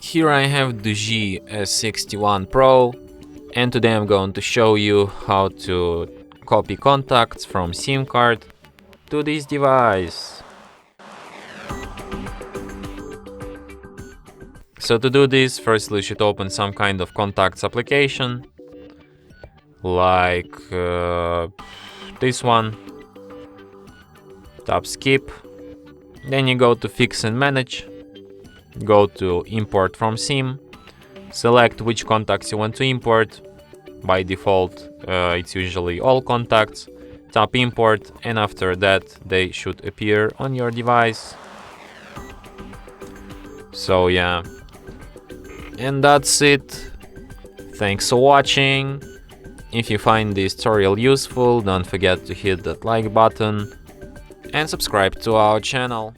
Here I have DOOGEE S61 Pro, and today I'm going to show you how to copy contacts from SIM card to this device. So to do this, firstly you should open some kind of contacts application, like this one. Tap skip, then you go to fix and manage, go to import from SIM, select which contacts you want to import. By default it's usually all contacts. Tap import, and after that they should appear on your device. So yeah, and that's it. Thanks for watching. If you find this tutorial useful, don't forget to hit that like button and subscribe to our channel.